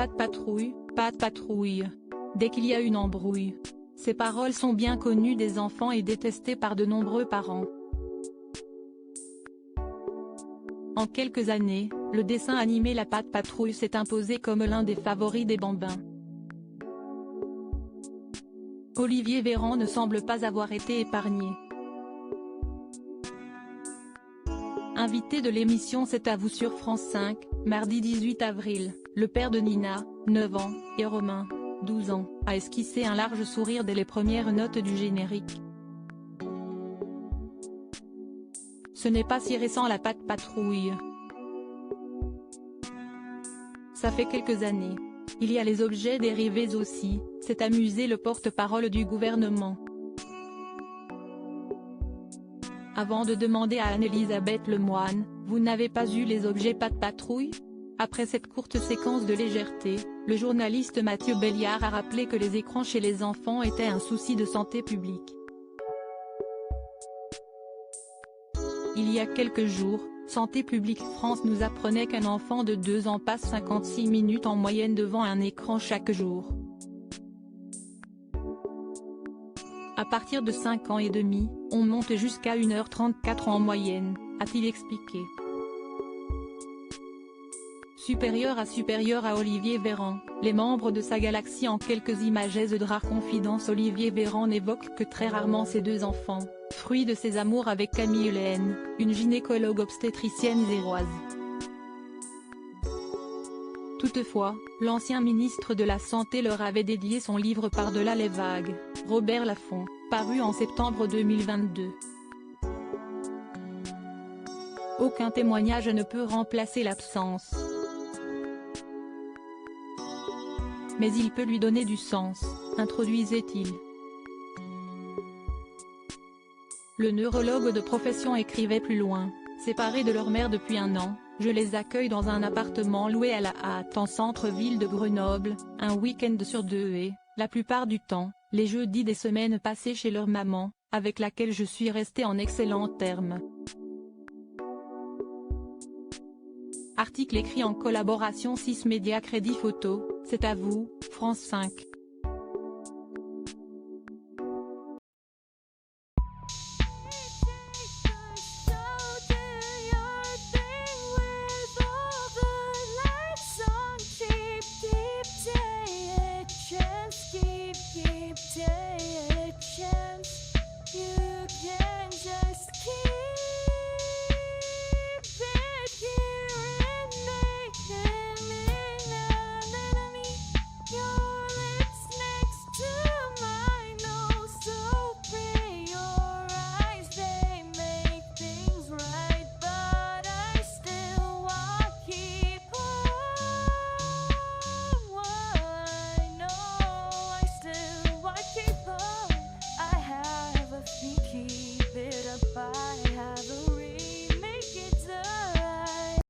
Pas de patrouille, pas de patrouille. Dès qu'il y a une embrouille. Ces paroles sont bien connues des enfants et détestées par de nombreux parents. En quelques années, le dessin animé La Patte Patrouille s'est imposé comme l'un des favoris des bambins. Olivier Véran ne semble pas avoir été épargné. Invité de l'émission C'est à vous sur France 5, mardi 18 avril, le père de Nina, 9 ans, et Romain, 12 ans, a esquissé un large sourire dès les premières notes du générique. Ce n'est pas si récent La Patte Patrouille. Ça fait quelques années. Il y a les objets dérivés aussi, s'est amusé le porte-parole du gouvernement. Avant de demander à Anne-Elisabeth Lemoine, vous n'avez pas eu les objets Patte Patrouille? Après cette courte séquence de légèreté, le journaliste Mathieu Belliard a rappelé que les écrans chez les enfants étaient un souci de santé publique. Il y a quelques jours, Santé publique France nous apprenait qu'un enfant de 2 ans passe 56 minutes en moyenne devant un écran chaque jour. À partir de 5 ans et demi, on monte jusqu'à 1h34 en moyenne, a-t-il expliqué. Supérieur à Olivier Véran, les membres de sa galaxie en quelques images de Rare Confidence. Olivier Véran n'évoque que très rarement ses 2 enfants, fruit de ses amours avec Camille Lehenne, une gynécologue obstétricienne zéroise. Toutefois, l'ancien ministre de la Santé leur avait dédié son livre Par-delà les vagues, Robert Laffont, paru en septembre 2022. Aucun témoignage ne peut remplacer l'absence. Mais il peut lui donner du sens, introduisait-il. Le neurologue de profession écrivait plus loin, séparés de leur mère depuis 1 an, je les accueille dans un appartement loué à la hâte en centre-ville de Grenoble, un week-end sur 2 et, la plupart du temps, les jeudis des semaines passées chez leur maman, avec laquelle je suis resté en excellents termes. Article écrit en collaboration 6 Médias Crédit Photo, C'est à vous, France 5.